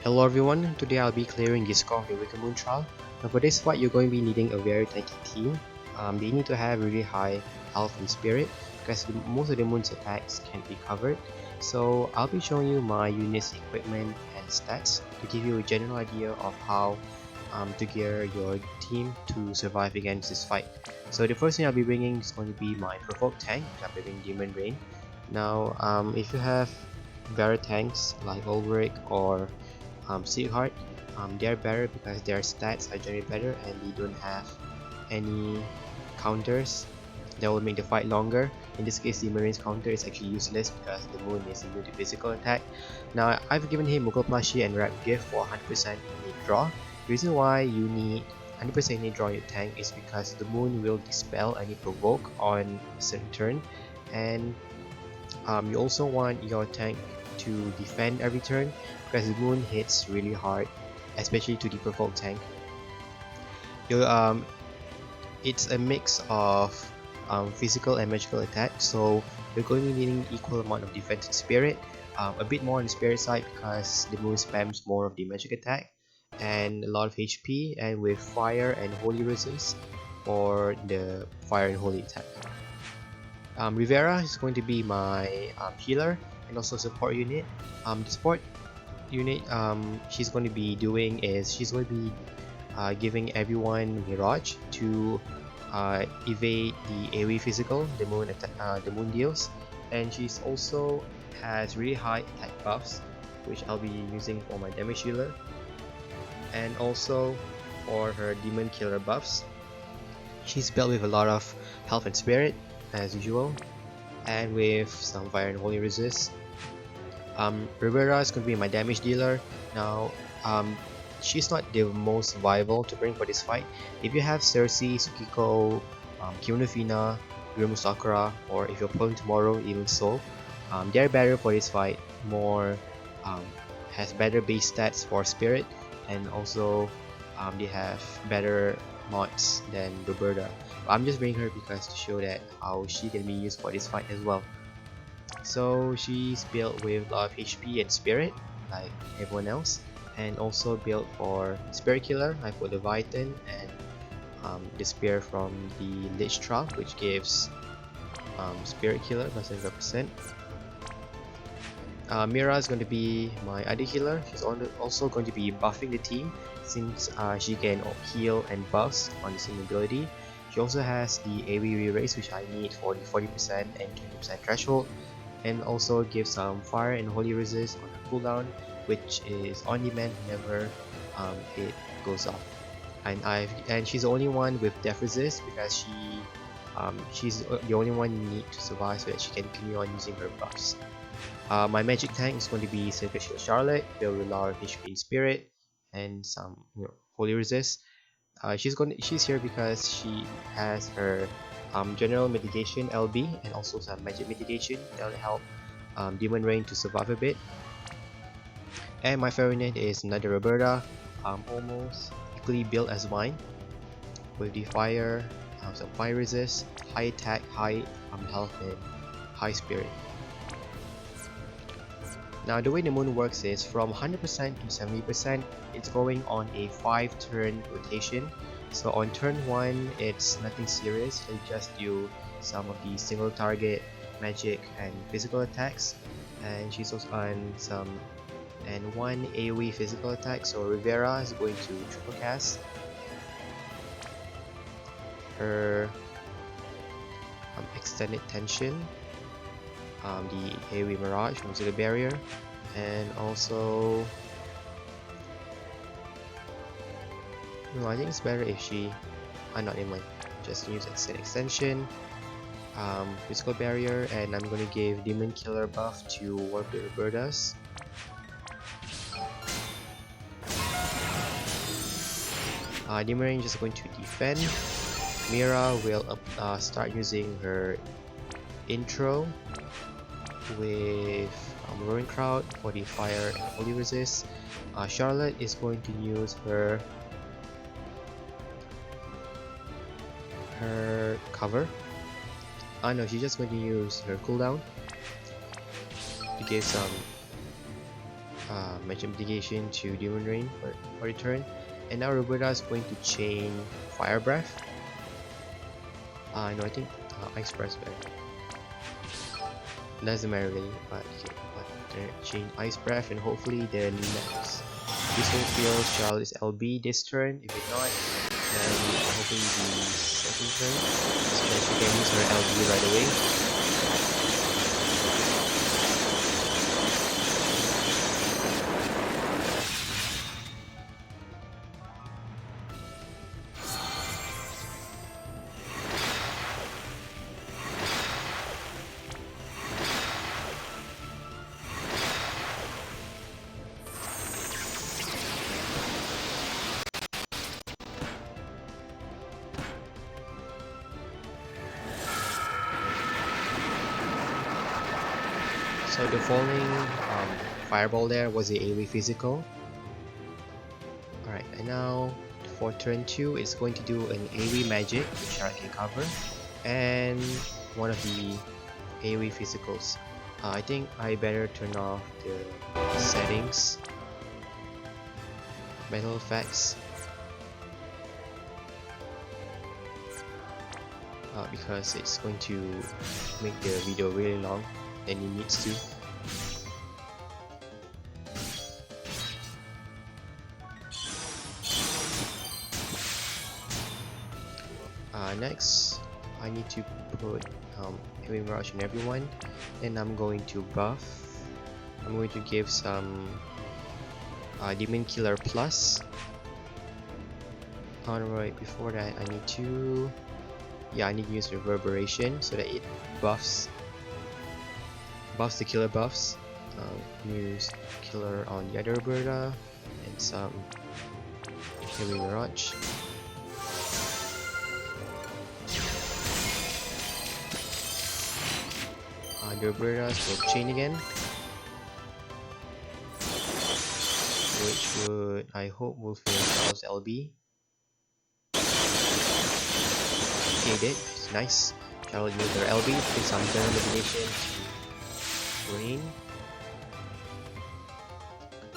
Hello everyone, today I'll be clearing the score of the Wicked Moon trial. Now for this fight, you're going to be needing a very tanky team. They need to have really high health and spirit because most of the moon's attacks can't be covered. So I'll be showing you my units, equipment and stats to give you a general idea of how to gear your team to survive against this fight. So the first thing I'll be bringing is going to be my provoked tank, which I'll be bringing Demon Rain. Now if you have better tanks like Ulrich or Seaheart, they're better because their stats are generally better and they don't have any counters that will make the fight longer. In this case, the Marine's counter is actually useless because the moon is immune to physical attack. Now, I've given him Mughal Plushie and Rap Gift for 100% innate draw. The reason why you need 100% innate draw in your tank is because the moon will dispel any provoke on a certain turn, and you also want your tank to defend every turn because the moon hits really hard, especially to the provoked tank. It's a mix of physical and magical attack, so you're going to be needing equal amount of defense and spirit, a bit more on the spirit side because the moon spams more of the magic attack, and a lot of HP, and with fire and holy resist for the fire and holy attack. Rivera is going to be my healer and also support unit. The support unit she's going to be doing is she's going to be giving everyone Mirage to evade the AoE physical the moon deals, and she's also has really high attack buffs, which I'll be using for my damage healer, and also for her demon killer buffs. She's built with a lot of health and spirit as usual, and with some fire and holy resist. Reberta is going to be my damage dealer. Now she's not the most viable to bring for this fight. If you have Cersei, Tsukiko, Kimonofina, Yurimo Sakura, or if you're pulling tomorrow, even so, they're better for this fight. More has better base stats for spirit, and also they have better mods than Reberta. I'm just bringing her because to show that how she can be used for this fight as well. So she's built with a lot of HP and spirit like everyone else, and also built for Spirit Killer like for Leviathan, and the spear from the Lich Trap, which gives Spirit Killer plus 75%. Mira is going to be my other healer. She's also going to be buffing the team since she can heal and buffs on the same ability. She also has the AoE re-raise, which I need for the 40% and 20% threshold, and also gives some fire and holy resist on her cooldown, which is on demand whenever it goes off. And she's the only one with death resist because she's the only one you need to survive so that she can continue on using her buffs. My magic tank is going to be Sacred Shield Charlotte, built with a lot of HP and spirit and some holy resist. She's here because she has her general mitigation LB and also some magic mitigation that will help Demon Rain to survive a bit. And my favorite unit is another Reberta, almost equally built as mine, with the fire, some fire resist, high attack, high health, and high spirit. Now the way the moon works is from 100% to 70%, it's going on a 5-turn rotation. So on turn 1, it's nothing serious, you just do some of the single target, magic, and physical attacks. And she's also on some and 1 AoE physical attack, so Rivera is going to triple cast her extended tension, the AoE Mirage from the barrier, and also I think it's better if she not in mind, just use extension, physical barrier, and I'm going to give demon killer buff to one of the Rebertas. Demon Range is going to defend. Mira will start using her intro with Roaring Crowd for the fire and holy resist. Charlotte is going to use her cover. No, she's just going to use her cooldown to give some magic mitigation to Demon Rain for the turn. And now Reberta is going to chain Fire Breath. No, I think Ice Breath is better. Doesn't matter really, but okay. Chain Ice Breath, and hopefully the next Peaceful Fields shall is LB this turn. If it's not, then hopefully the second turn, so that she can use her LB right away. So the falling fireball there was the AoE physical. Alright, and now for turn 2 it's going to do an AoE magic which I can cover, and one of the AoE physicals. I think I better turn off the settings, metal effects, because it's going to make the video really long than it needs to. Next, I need to put Heavy Mirage on everyone, and I'm going to buff. I'm going to give some Demon Killer Plus. Alright, before that I need to use Reverberation so that it buffs the killer buffs. Use killer on the other Reberta and some Heavy Mirage. The Rebertas will chain again, which would, I hope, will finish Charles LB. Okay, it did. It's nice. Charles used their LB to put some turn elimination to Rain.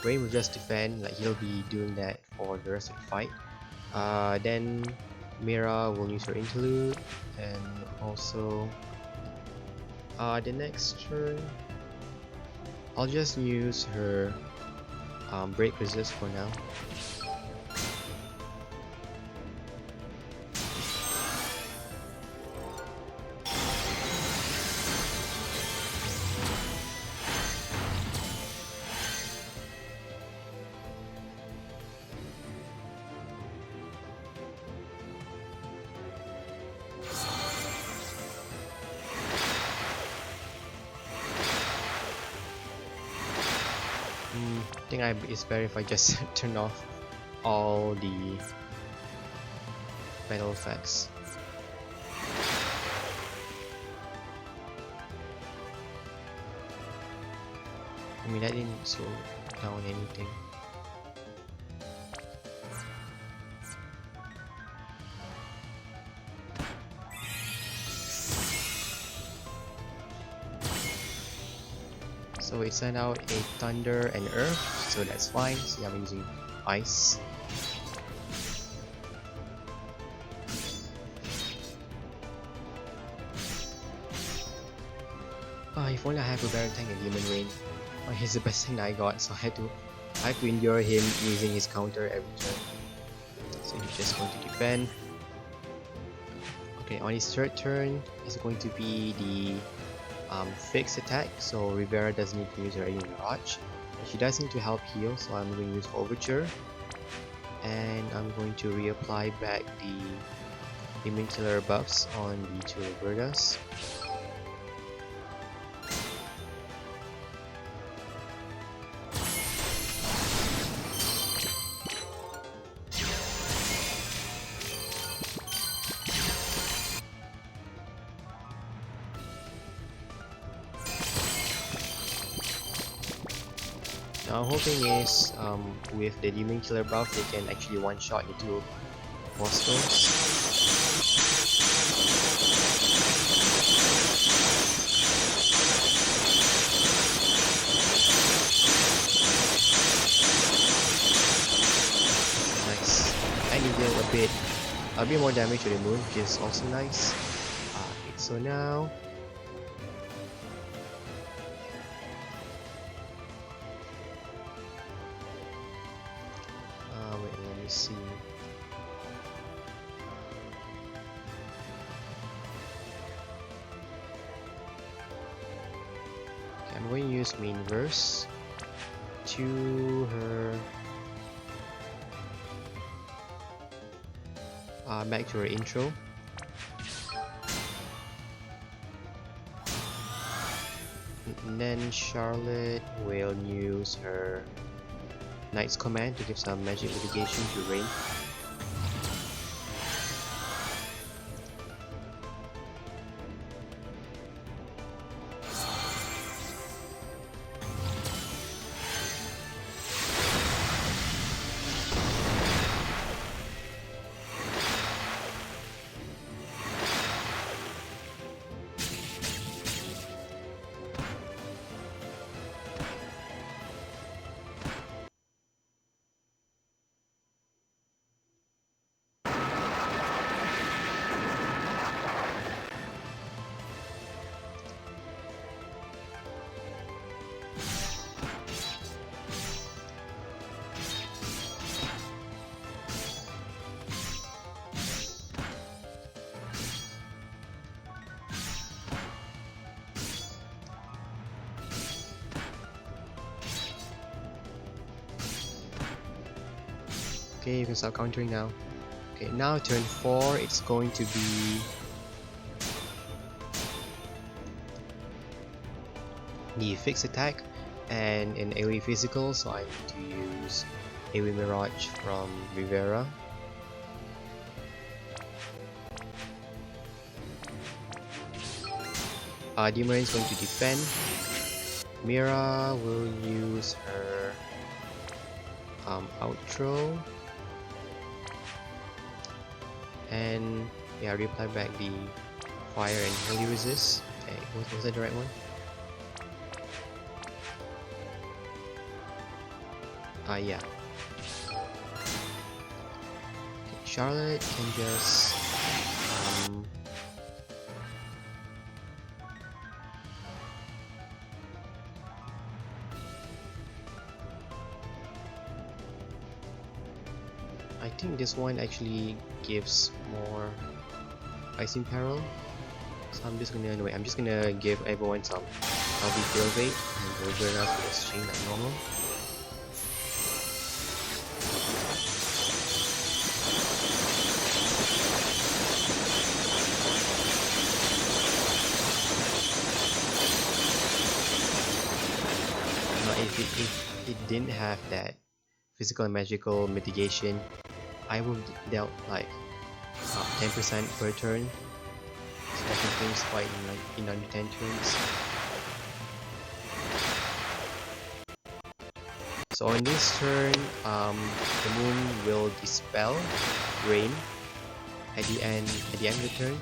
Rain will just defend, like he'll be doing that for the rest of the fight. Then Mira will use her interlude, and also the next turn I'll just use her break resist for now. I think it's better if I just turn off all the metal effects. I mean, I didn't slow down anything. So it sent out a thunder and earth, so that's fine. See, I'm using ice. If only I have a better tank and Demon Rain. He's the best thing I got, so I have to endure him using his counter every turn. So he's just going to defend. Okay, on his third turn, it's going to be the fixed attack, so Reberta doesn't need to use her Heavy Mirage. She does need to help heal, so I'm going to use Overture, and I'm going to reapply back the Demon Killer buffs on the two Rebertas. Now, hoping is with the Demon Killer buff, they can actually one-shot the two monsters. can deal a bit more damage to the moon, which is also nice. Okay, so now wait, let me see. Okay, I'm going to use main verse to her back to her intro. And then Charlotte will use her Knight's Command to give some magic mitigation to Rain. Okay, you can start countering now. Okay, now turn 4, it's going to be the fixed attack and an AoE physical, so I need to use AoE Mirage from Reberta. Dimmer is going to defend. Mira will use her outro. And yeah, reply back the fire and holy resist. Okay, was that the right one? Yeah. Okay, Charlotte can just I think this one actually gives more icing peril, so I'm just gonna give everyone some LB field bait and we'll go out to exchange like normal. Now if it didn't have that physical and magical mitigation, I would dealt like 10% per turn, so I can things quite in under 10 turns. So on this turn, the moon will dispel rain at the end of the turn.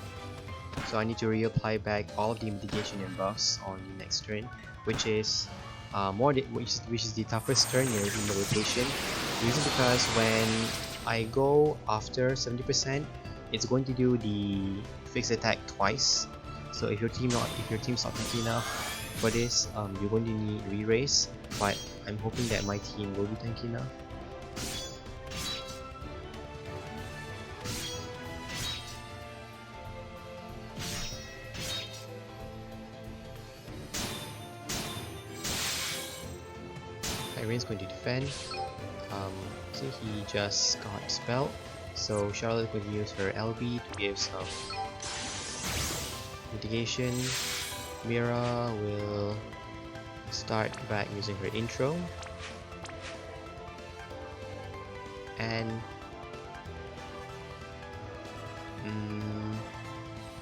So I need to reapply back all of the mitigation and buffs on the next turn, which is which is the toughest turn in the rotation. The reason because when I go after 70%, it's going to do the fixed attack twice. So if your team's not tanky enough for this, you're going to need re-raise. But I'm hoping that my team will be tanky enough. Rain's going to defend. So he just got spelled. So Charlotte will use her LB to give some mitigation. Mira will start back using her intro. And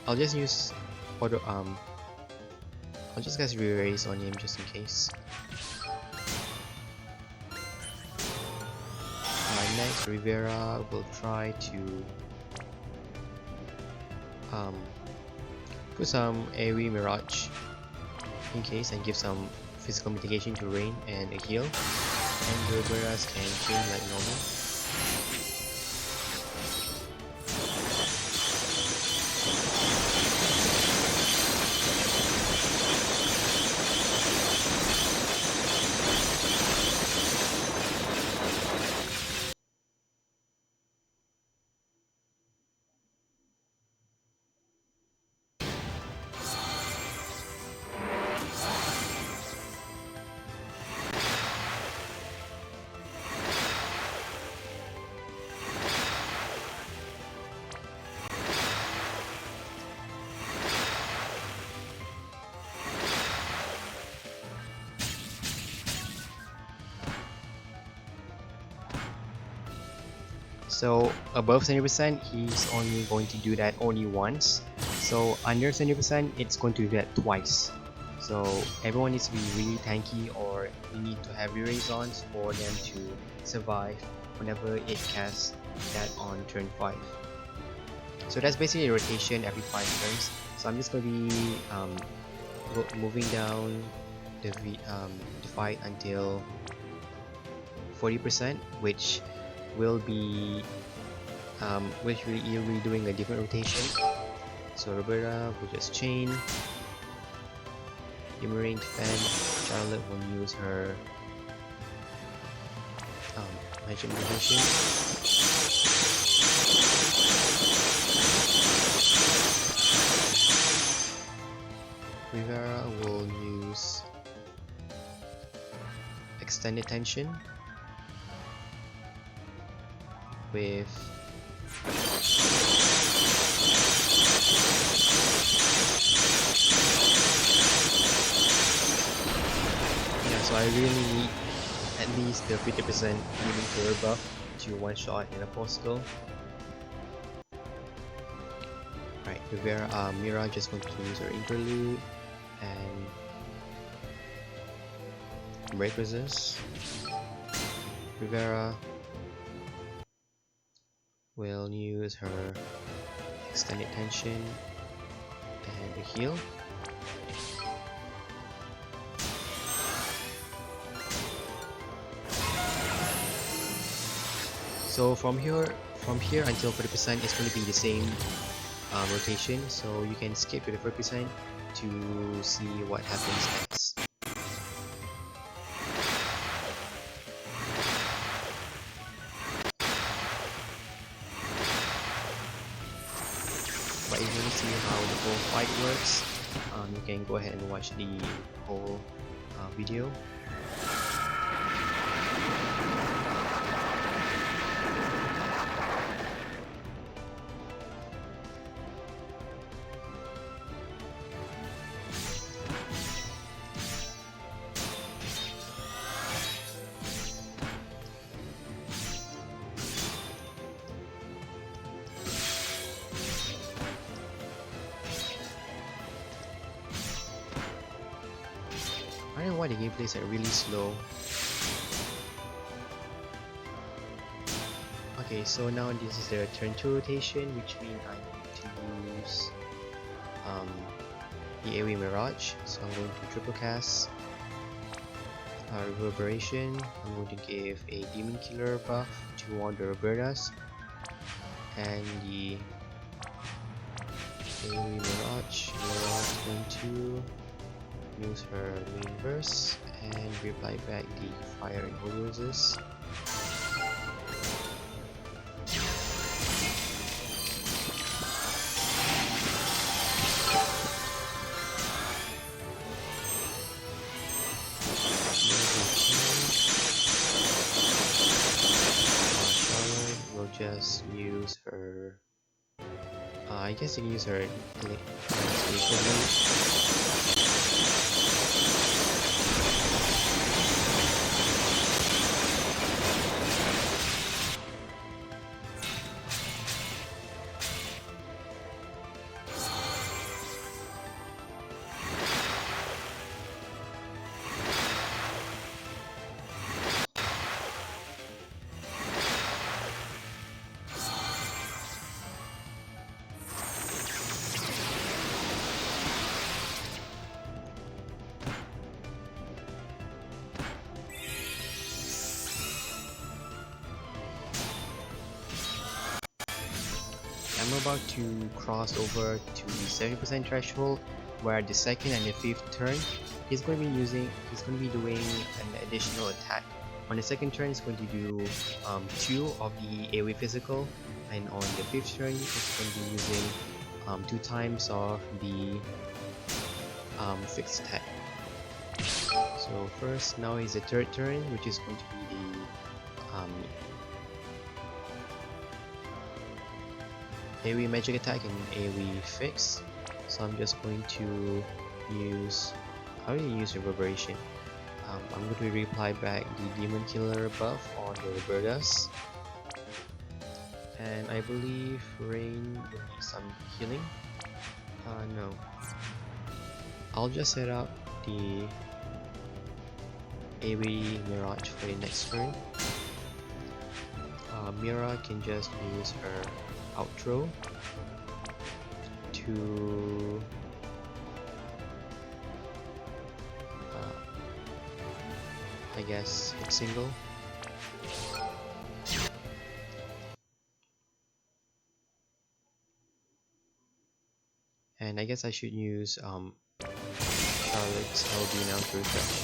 I'll just use auto I'll just cast re-raise on him just in case. Next, Reberta will try to put some AoE Mirage in case and give some physical mitigation to Rain and a heal, and the Rebertas can chain like normal. So above 70%, he's only going to do that only once. So under 70%, it's going to do that twice. So everyone needs to be really tanky, or you need to have Raisons for them to survive whenever it casts that on turn 5. So that's basically a rotation every 5 turns. So I'm just going to be moving down the fight until 40%, which will be you'll be doing a different rotation. So Reberta will just chain, Yimmering defend, Charlotte will use her magic rotation. Rivera will use extended tension with so I really need at least the 50% healing killer buff to one shot in a post-go. Right, Rivera, Mira just going to use her interlude and break resist. Rivera will use her extended tension and a heal. So from here until 40% is going to be the same rotation, so you can skip to the 40% to see what happens next. But if you want to see how the whole fight works, you can go ahead and watch the whole video. I don't know why the gameplay is really slow. Okay, so now this is the turn 2 rotation, which means I need to use the AoE Mirage. So I'm going to triple cast Reverberation. I'm going to give a Demon Killer buff to one of the Rebertas, and the AoE Mirage. Mirage is going to use her main burst and reply back the fire and hold resist. Charlotte will just use her I guess you can use her I'm about to cross over to the 70% threshold, where the second and the fifth turn he's going to be doing an additional attack. On the second turn he's going to do 2 of the AoE physical, and on the fifth turn he's going to be using 2 times of the fixed attack. So first, now is the third turn, which is going to be the AoE magic attack and AoE fix. So I'm just going to use, how do you use Reverberation? I'm going to reply back the Demon Killer buff on the Rebertas, And I believe Rain will need some healing. No. I'll just set up the AoE Mirage for the next turn. Mira can just use her outro to I guess hit single. And I guess I should use Charlotte's LB now to refresh.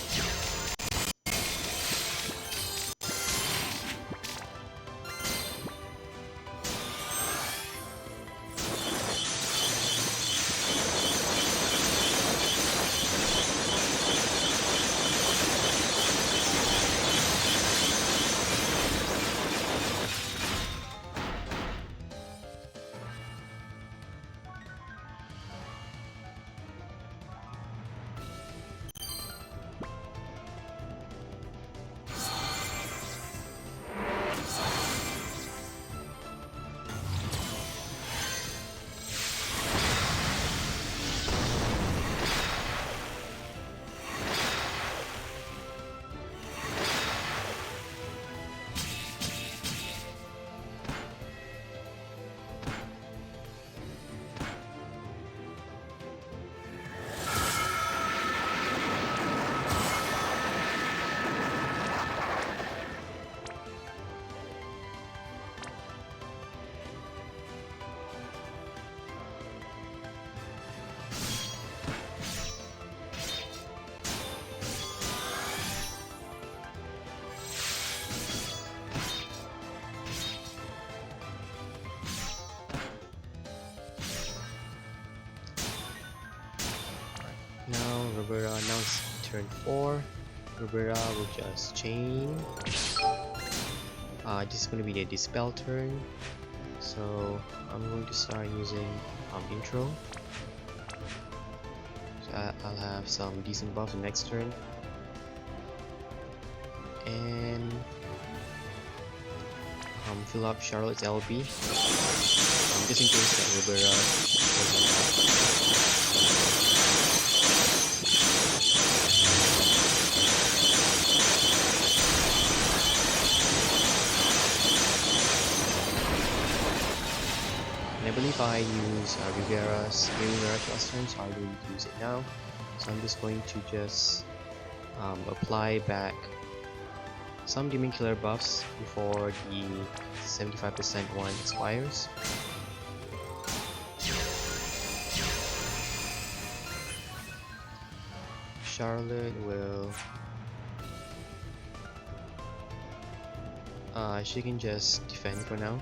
Now Reberta, now it's turn 4. Reberta will just chain. This is going to be the dispel turn. So I'm going to start using intro. So I'll have some decent buffs the next turn. And fill up Charlotte's LB. Just in case that Reberta doesn't have. And I believe I use Reberta's Mirage last turn, so I will use it now. So I'm just going to just apply back some Demon Killer buffs before the 75% one expires. Charlotte will she can just defend for now.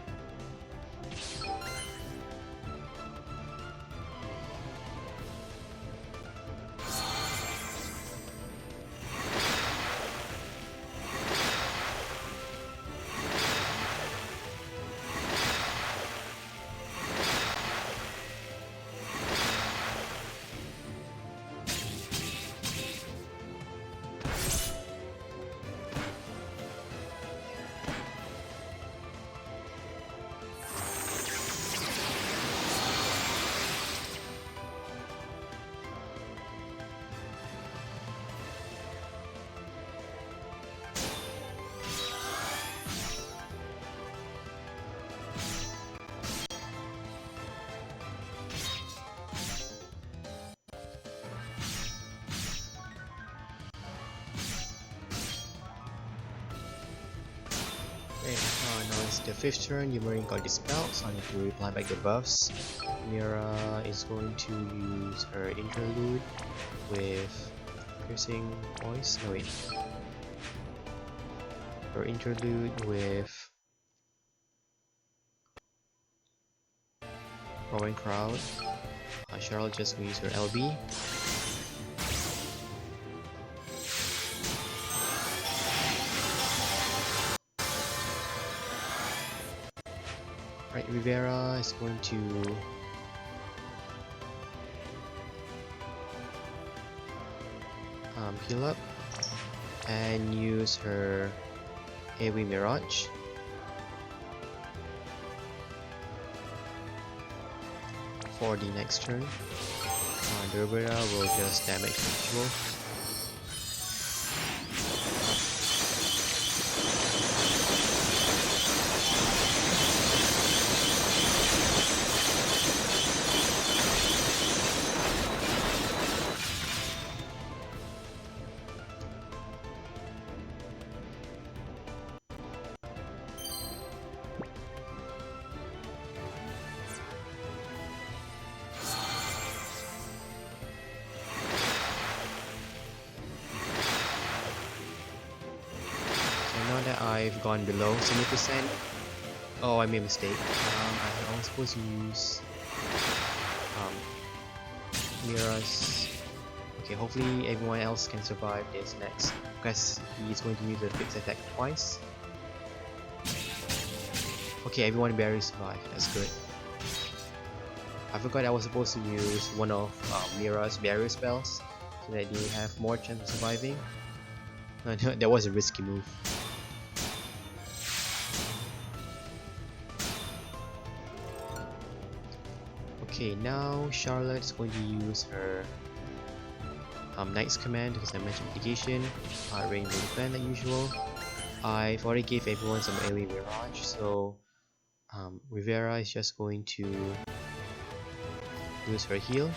Okay, now it's the 5th turn, Marine got dispelled, so I need to reply back the buffs. Mira is going to use her interlude with piercing voice. No wait. Her interlude with roaring crowd. Cheryl just use her LB. Right, Rivera is going to heal up and use her AoE Mirage. for the next turn. The Reberta will just damage the visual. Now that I've gone below 70%, oh, I made a mistake. I was supposed to use Mira's. Okay, hopefully everyone else can survive this next, because he's going to use a fixed attack twice. Okay, everyone barely survived. That's good. I forgot I was supposed to use one of Mira's barrier spells so that they have more chance of surviving. No, that was a risky move. Okay, now Charlotte's going to use her Knight's Command because I mentioned mitigation, Rainbow Defend like usual. I've already gave everyone some AoE Mirage, so Rivera is just going to use her heal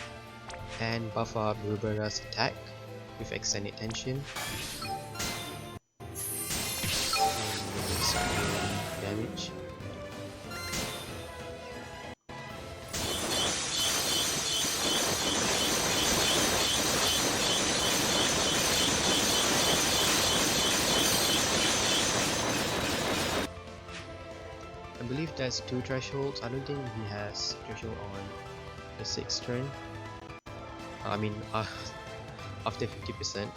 and buff up Reberta's attack with extended tension. And damage. I believe that's 2 thresholds. I don't think he has threshold on the 6th turn. I mean, after 50%.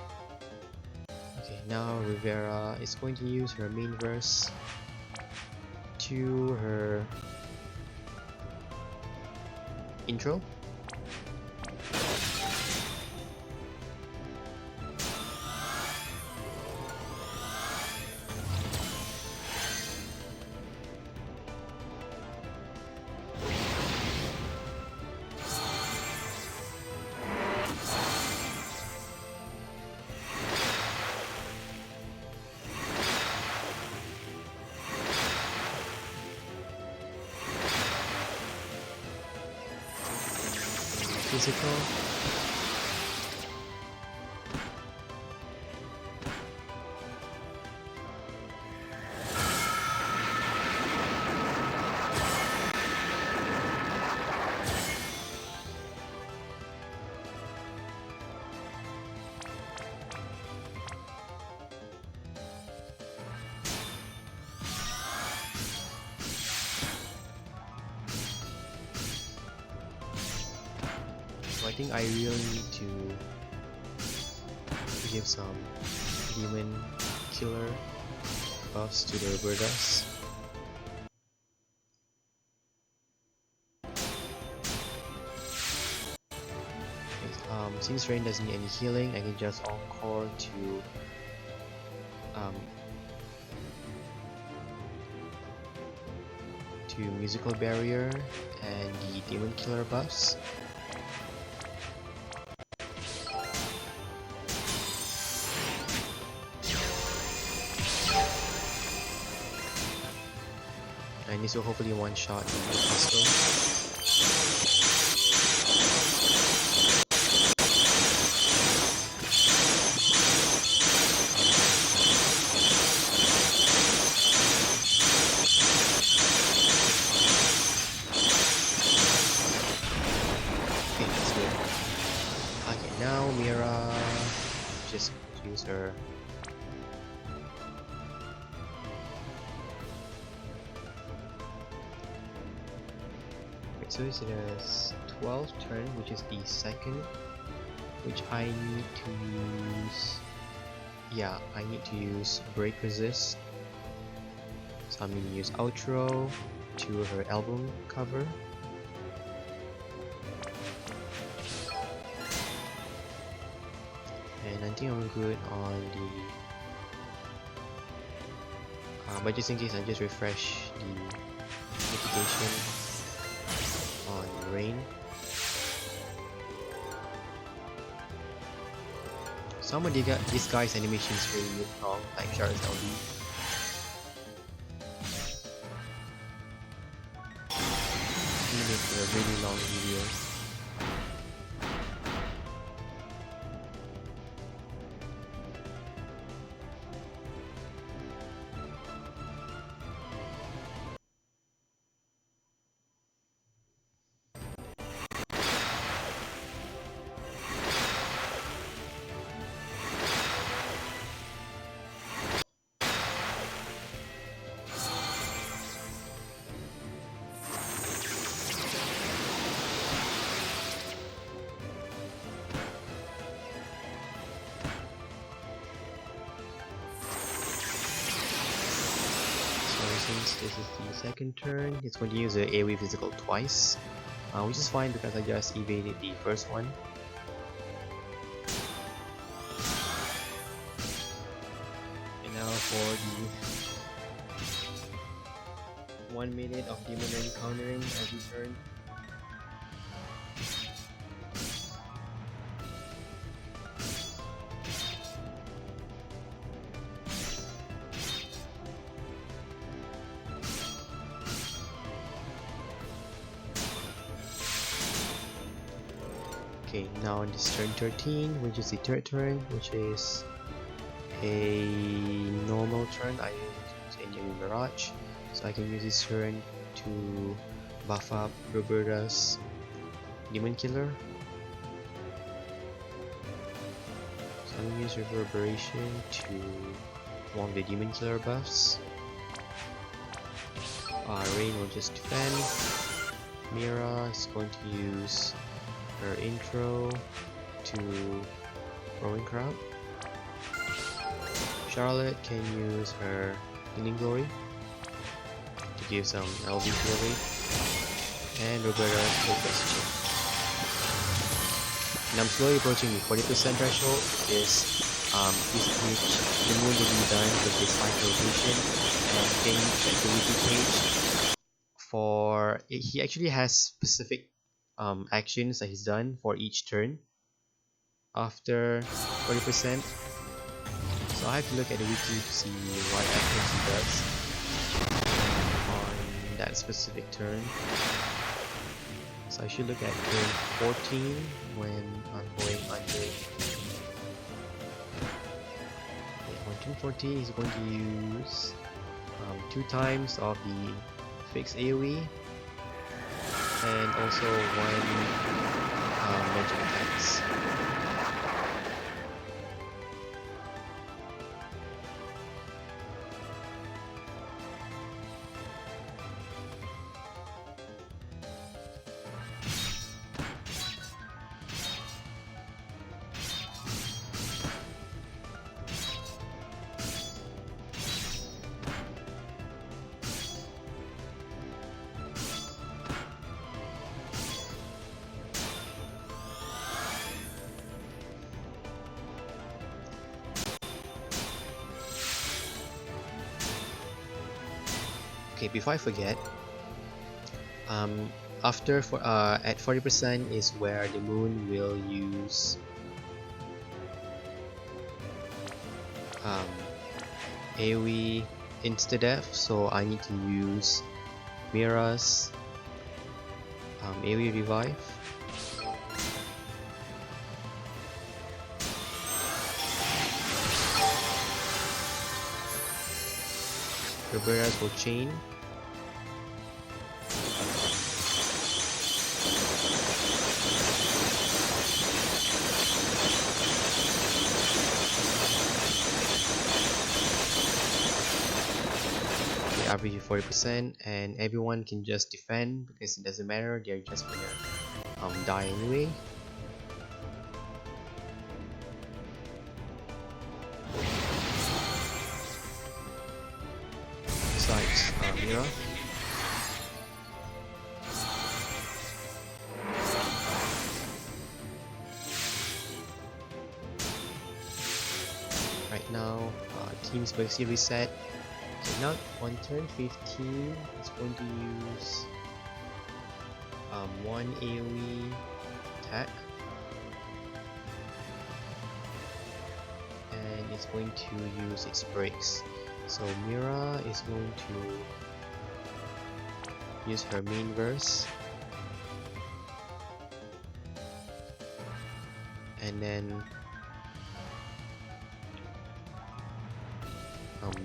Okay, now Rivera is going to use her main verse to her intro. Physical. I think I really need to give some demon killer buffs to the Rebertas. Since Rain doesn't need any healing, I can just encore to musical barrier and the demon killer buffs. And this will hopefully one-shot the pistol. Okay, that's good. Okay, now Mira just use her so this is 12th turn, which is the second, which I need to use. Yeah, I need to use Break Resist. So I'm gonna use Outro to her album cover. And I think I'm good on the. But just in case, I just refresh the notification on Rain. Some of these guys' animations really long, like Charles LD. He makes a really long videos. Since this is the second turn, it's going to use the AoE physical twice, which is fine because I just evaded the first one. And now for the 1 minute of demon encountering every turn. Okay, now on this turn 13, which is the third turn, which is a normal turn. I use Engineering Mirage, so I can use this turn to buff up Reberta's Demon Killer. So I'm gonna use Reverberation to warm the Demon Killer buffs. Rain will just defend. Mira is going to use her intro to Growing Crowd. Charlotte can use her Healing Glory to give some LV fury, and Roberta Focus Chip. And I'm slowly approaching the 40% threshold because the moon will be done with this light rotation, and then check the wiki page for it. He actually has specific actions that he's done for each turn after 40%. So I have to look at the wiki to see what actions he does on that specific turn. So I should look at turn 14 when I'm going under. Yeah, on turn 14 he's going to use 2 times of the fixed AoE and also 1 magic attacks. Okay, before I forget, at 40% is where the moon will use AoE insta-death, so I need to use Mira's AoE revive. Reberta's will chain. The average is 40%, and everyone can just defend because it doesn't matter, they're just gonna die anyway. Besides Mira. Right now, teams basically reset. Okay, now on turn 15, it's going to use 1 AoE attack. is going to use its breaks. So Mira is going to use her main verse, and then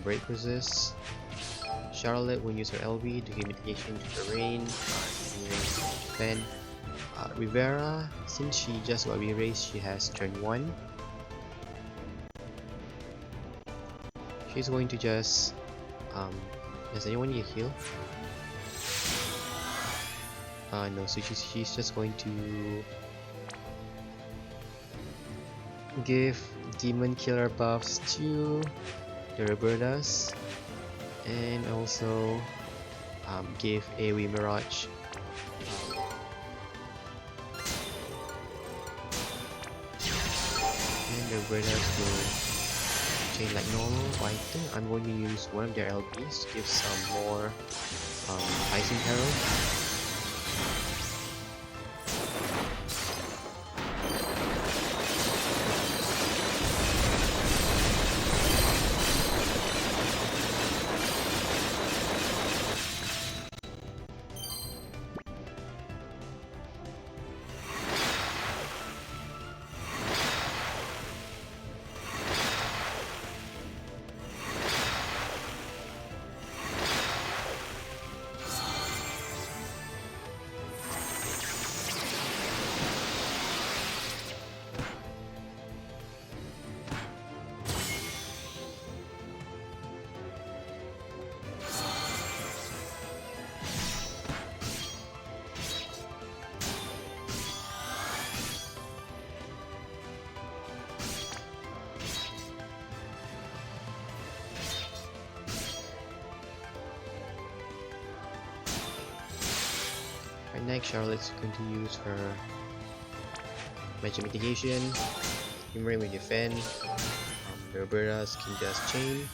break resist. Charlotte will use her LV to give mitigation to the rain, defend. Rivera, since she just got re-raised, she has turn 1. She's going to just does anyone need a heal? No, so she's just going to give demon killer buffs to the Rebertas, and also give AoE Mirage. And the Rebertas will chain like normal. I think I'm going to use one of their LBs to give some more Icing Herald. Next, Charlotte's going to use her magic mitigation. Imre will defend. The Rebertas can just chain.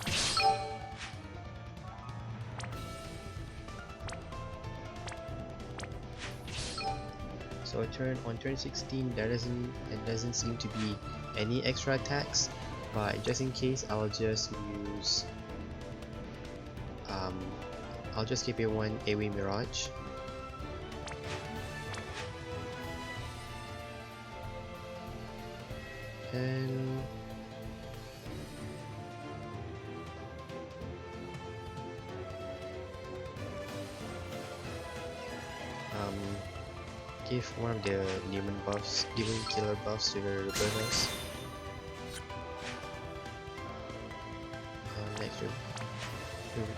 So on turn 16, there doesn't seem to be any extra attacks, but just in case, I'll just use I'll just give it one AoE Mirage. And give one of the demon killer buffs to the Rebertas. Next,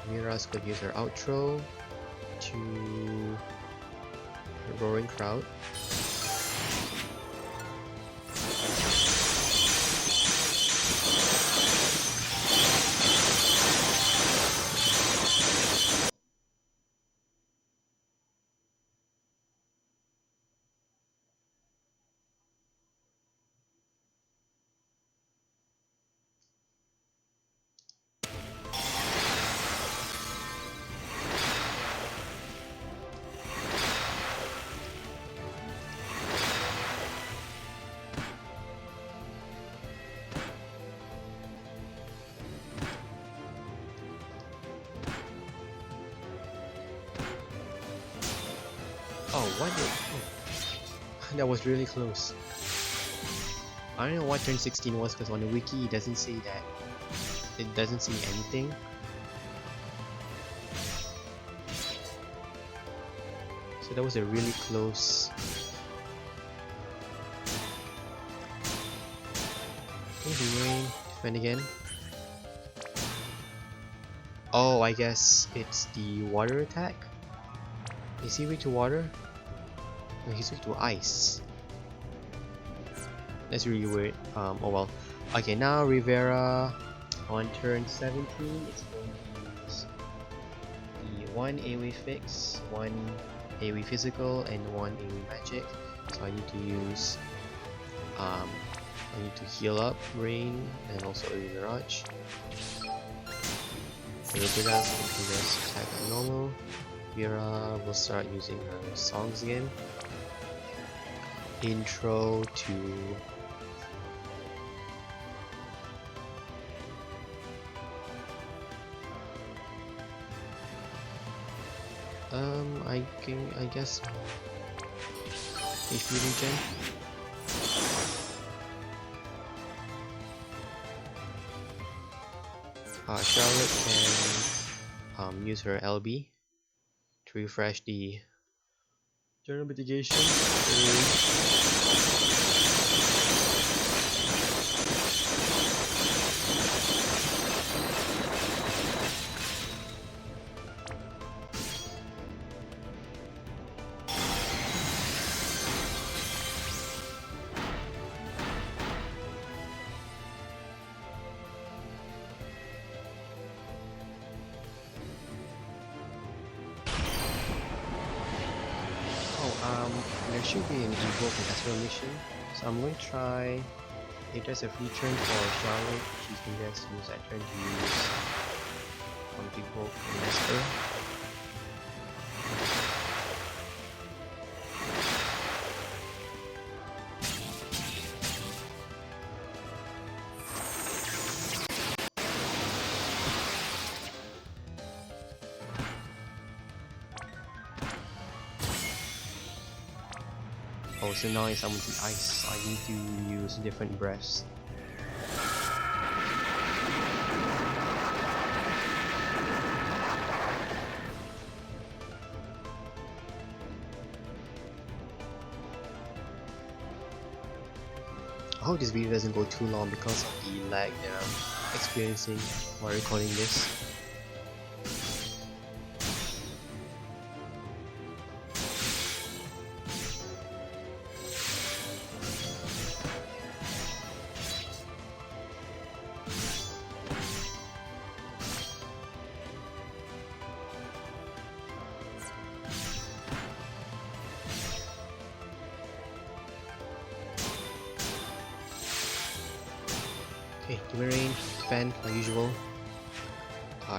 Mira's could use her outro to Roaring Crowd. Oh, what did... Oh. That was really close. I don't know what turn 16 was because on the wiki it doesn't say that. It doesn't say anything. So that was a really close... Okay, defend again. Oh, I guess it's the water attack. Is he weak to water? No, he's weak to ice. That's really weird. Oh well. Okay, now Rivera on turn 17 is going to use the 1 AoE fix, 1 AoE physical, and 1 AoE magic. So I need to use I need to heal up Rain and also AoE Mirage. Reberta can just attack like normal. Vera will start using her songs again. Intro to I guess HP regen. Charlotte can use her LB to refresh the general mitigation. There should be an evoke and Astral mission, so I'm going to try. If there's a free turn for Charlotte, she can just use that turn to use evoke and Esper. Oh, so now it's summoned the ice. I need to use different breaths. I hope this video doesn't go too long because of the lag that I'm experiencing while recording this. Okay, Demon Rain, defend like usual.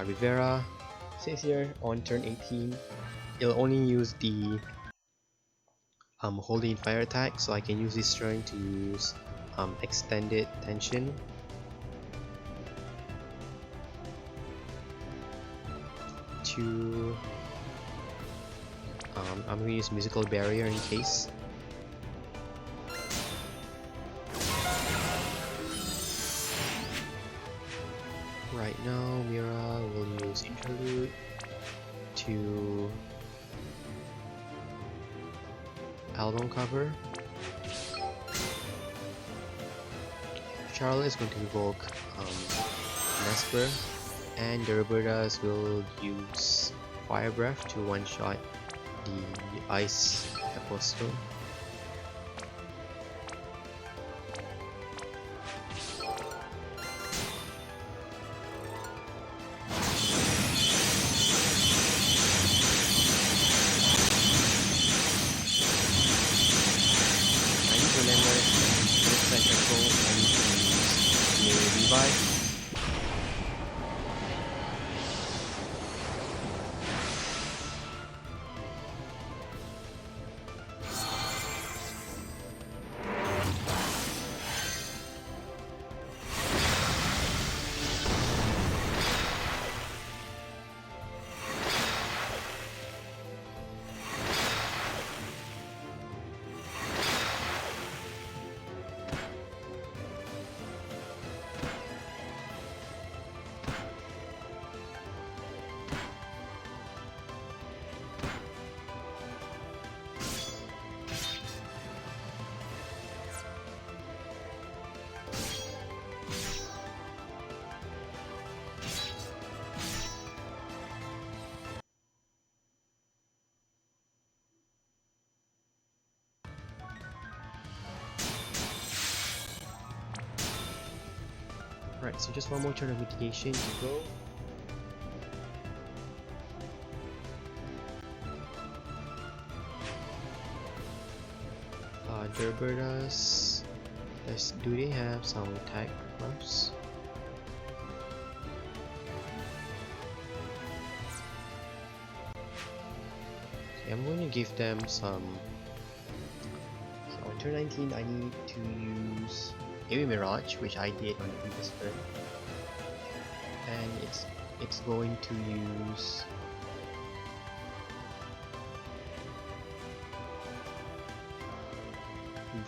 Reberta says here on turn 18, it'll only use the holding fire attack, so I can use this turn to use extended tension. To I'm gonna use musical barrier in case. Right now, Mira will use Interlude to album cover. Charlotte is going to evoke Nesper, and the Rebertas will use Fire Breath to one-shot the Ice Apostle. Right, so just one more turn of mitigation to go. Rebertas, do they have some attack buffs? Okay, I'm going to give them some. So on turn 19, I need to use Heavy Mirage, which I did on the previous turn, and it's going to use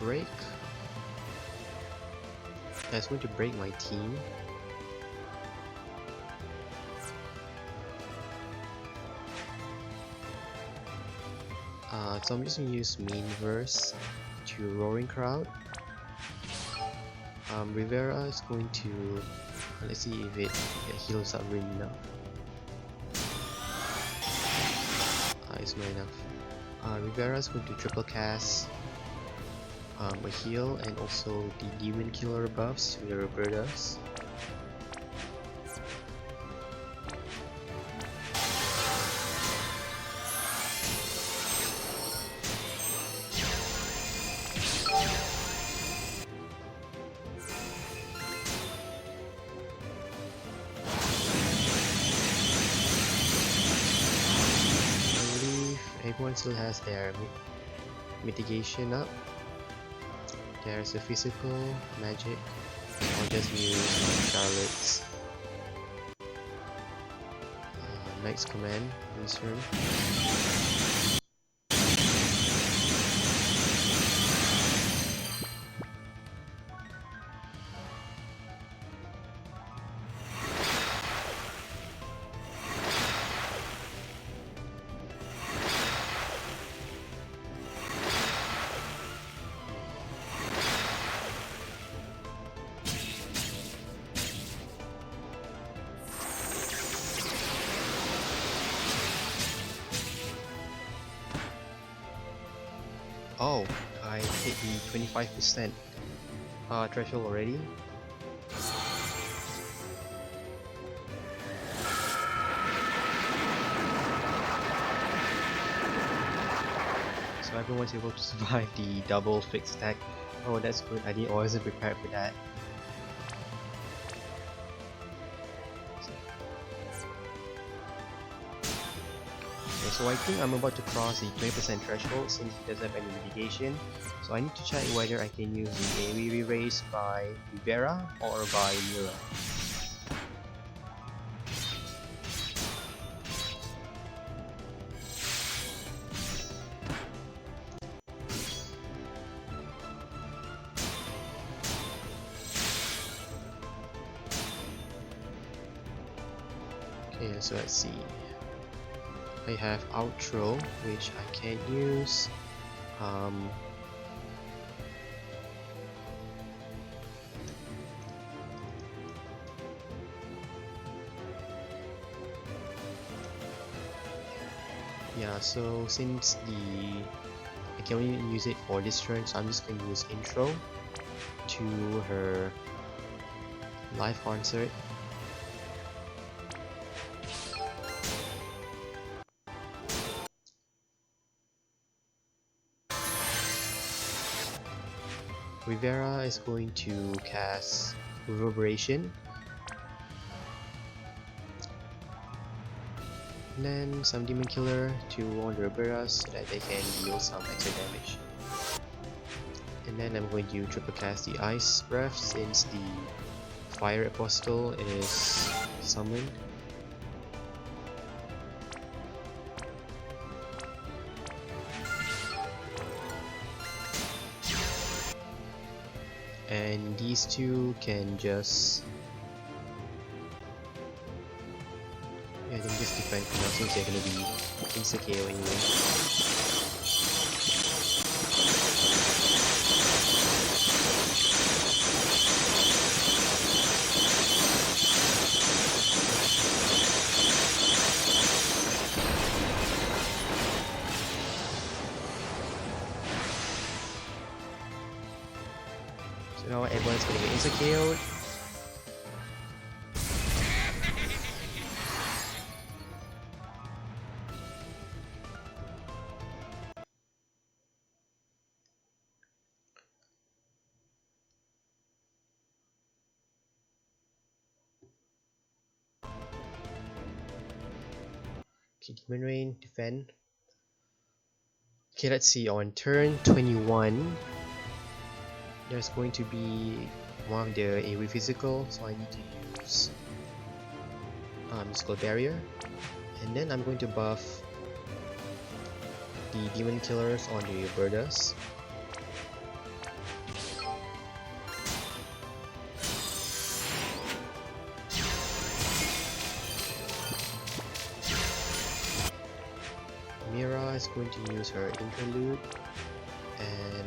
break. That's going to break my team. So I'm just going to use main verse to Roaring Crowd. Rivera is going to, let's see if it heals up really enough. It's not enough. Rivera is going to triple cast a heal and also the demon killer buffs to the Rebertas. Everyone still has their mitigation up. There's a physical, magic. I'll just use Charlotte's Knight's Command this turn. Oh, I hit the 25% threshold already. So everyone's able to survive the double fixed attack. Oh, that's good. I wasn't prepared for that. So I think I'm about to cross the 20% threshold since he doesn't have any mitigation. So I need to check whether I can use the AoE re-raise by Reberta or by Mira. Okay, so let's see. I have outro, which I can't use. Yeah, so since I can only use it for this turn, so I'm just going to use intro to her live concert. Rivera is going to cast Reverberation, and then some Demon Killer to on the Reberas so that they can deal some extra damage. And then I'm going to triple cast the Ice Breath since the Fire Apostle is summoned. And these two can just defend for now since they're gonna be insta-KO anyway. So now everyone's gonna get insta-KO'd. Okay, Demon Rain, defend. Okay, let's see, on turn 21, there's going to be one of the AoE physical, so I need to use Mystical Barrier. And then I'm going to buff the Demon Killers on the Rebertas. Mira is going to use her interlude, and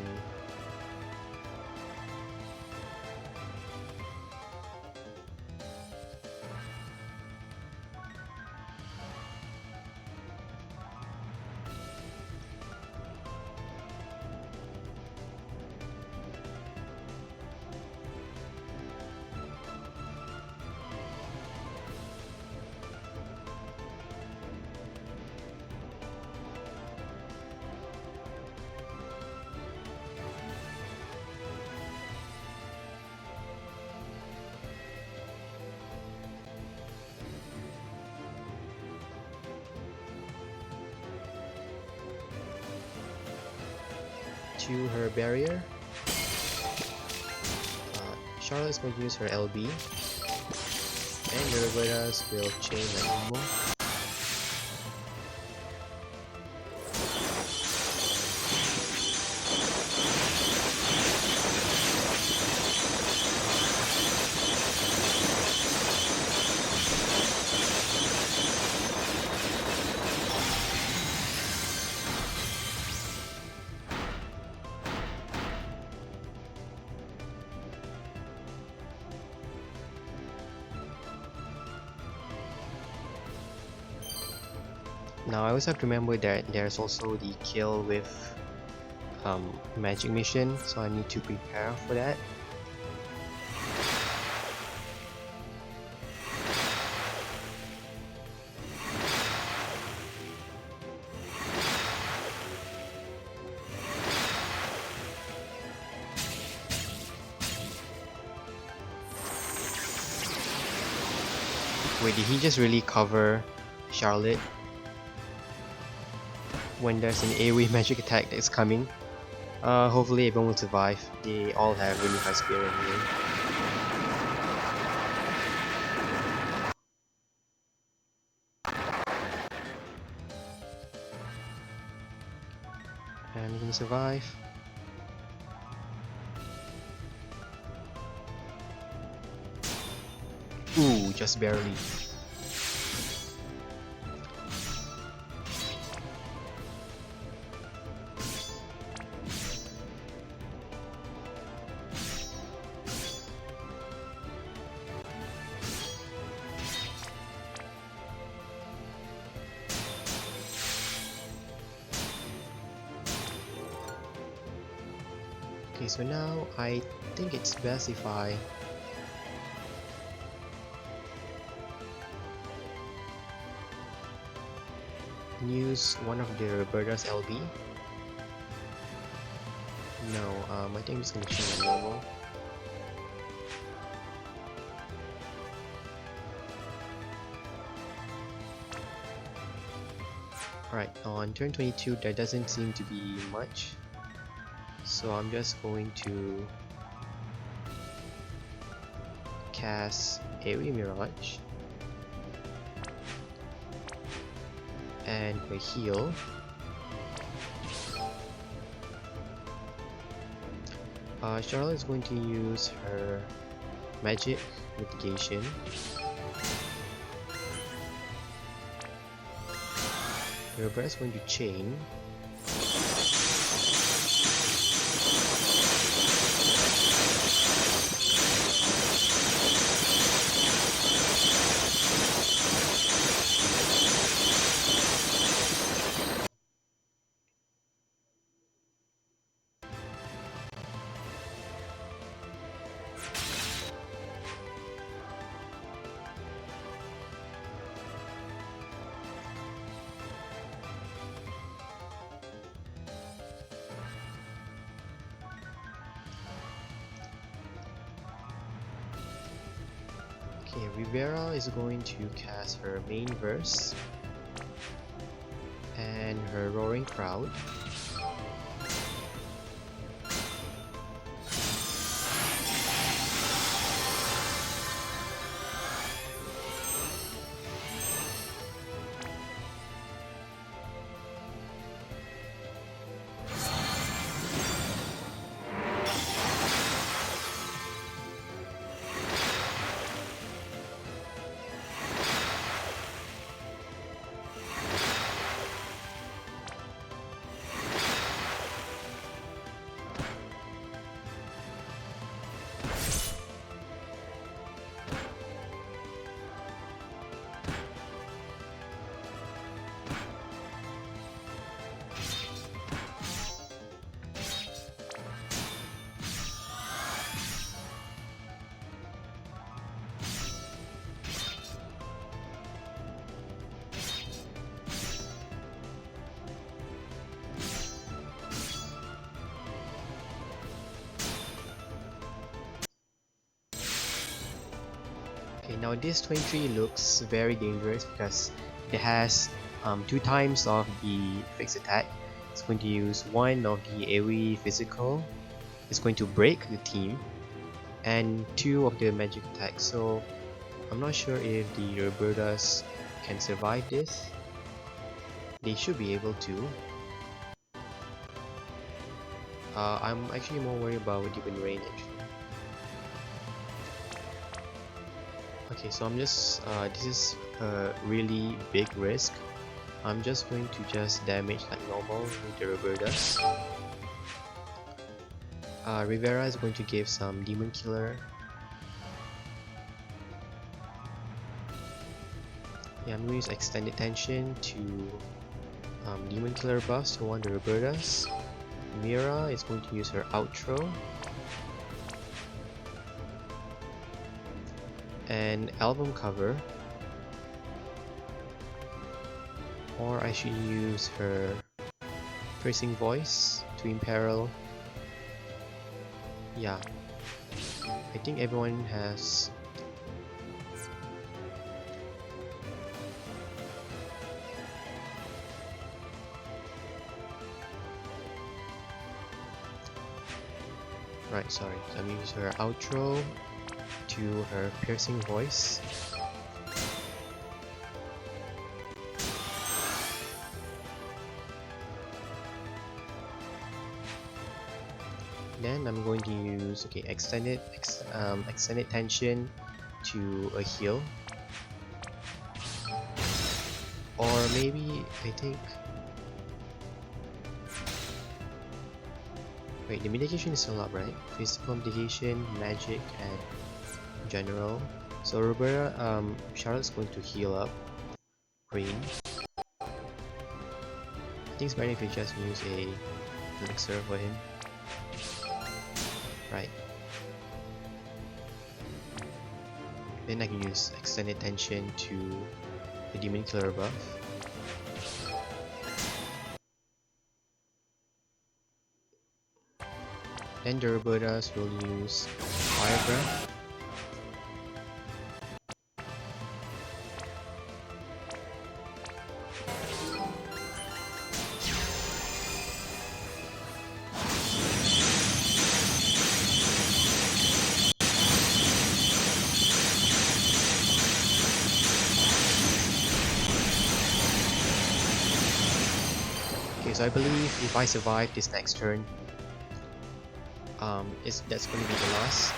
to her barrier. Charlotte is going to use her LB, and the Rebertas will chain like normal. Now I also have to remember that there's also the kill with magic mission, so I need to prepare for that. Wait, did he just really cover Charlotte? When there's an AoE magic attack that's coming. Hopefully everyone will survive. They all have really high spirit anyway. And we're gonna survive. Ooh, just barely. Okay, so now I think it's best if I use one of the Reberta's LB. No, I think I'm just gonna change normal. Alright, on turn 22 there doesn't seem to be much, so I'm just going to cast AoE Mirage and for heal Charlotte is going to use her magic mitigation. Reberta is going to chain. Okay, Reberta is going to cast her main verse and her Roaring Crowd. now this 23 looks very dangerous because it has 2 times of the fixed attack. It's going to use 1 of the AoE physical. It's going to break the team, and 2 of the magic attack. So I'm not sure if the Rebertas can survive this. They should be able to. I'm actually more worried about Demon Rain actually. Okay, so I'm just this is a really big risk. I'm just going to just damage like normal with the Rebertas. Rivera is going to give some Demon Killer. Yeah, I'm going to use Extended Tension to Demon Killer buffs to one of the Rebertas. Mira is going to use her outro. And album cover. Or I should use her Piercing Voice to imperil. Yeah, I think everyone has. Right, sorry. So I'm using her outro to her Piercing Voice. Then I'm going to use extended tension to a heal, or maybe I think. Wait, the mitigation is still up, right? Physical mitigation, magic, and general. So Roberta, Charlotte's going to heal up. Rain. I think it's better if we just use a elixir for him. Right. Then I can use extended tension to the demon killer buff. Then the Rebertas will use Fire Breath. Okay, so I believe if I survive this next turn, that's going to be the last.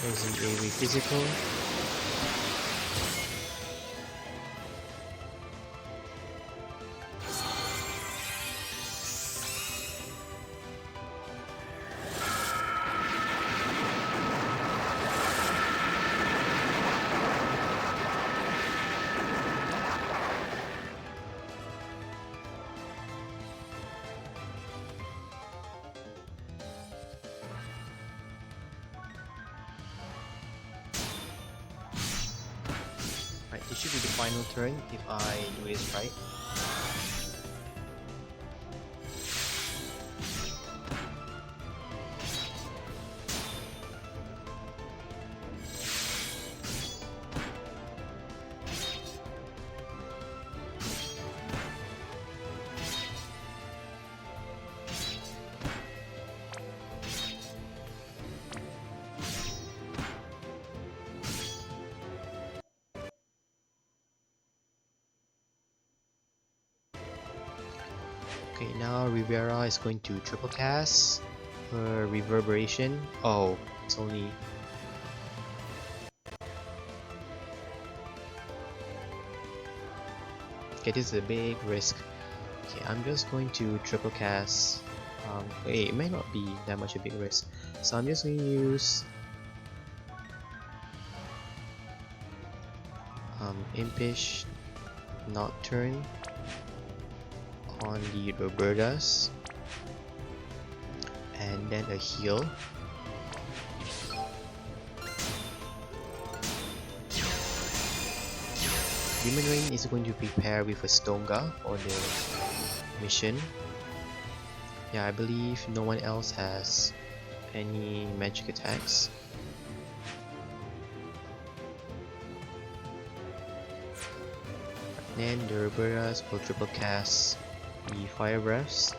There's the AoE physical. This should be the final turn if I do this right. Okay, now Rivera is going to triple cast her Reverberation. Oh, it's only. Okay, this is a big risk. Okay, I'm just going to triple cast. Wait, it may not be that much a big risk. So I'm just going to use Impish Nocturne on the Rebertas, and then a heal. Demon Rain is going to prepare with a Stonga for the mission. Yeah, I believe no one else has any magic attacks. Then the Rebertas will triple cast the Fire Breaths,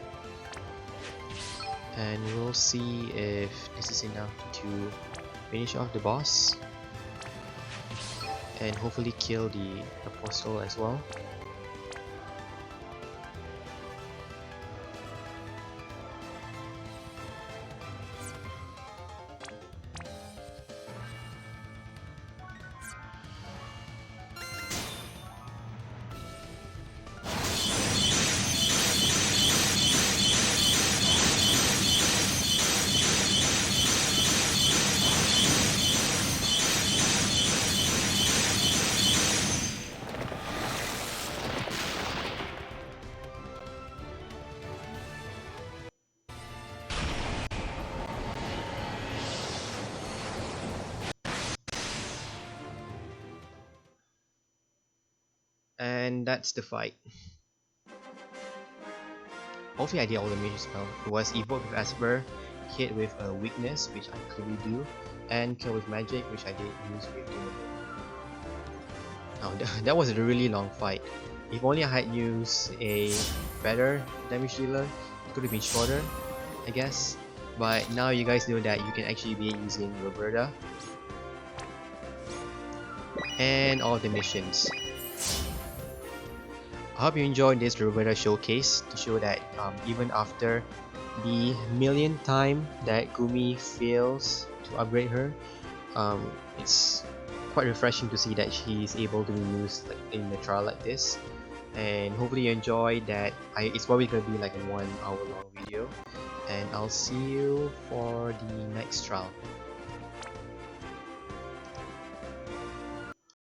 and we'll see if this is enough to finish off the boss and hopefully kill the Apostle as well. And that's the fight. Hopefully I did all the major well. It was evoke with Esper, hit with a weakness, which I clearly do, and kill with magic, which I did use with Demon. Oh, that was a really long fight. If only I had used a better damage dealer, it could have been shorter, I guess. But now you guys know that you can actually be using Reberta and all the missions. I hope you enjoyed this Reberta showcase to show that even after the millionth time that Gumi fails to upgrade her, it's quite refreshing to see that she is able to be used like in a trial like this. And hopefully you enjoyed that. It's probably gonna be like a 1 hour long video, and I'll see you for the next trial.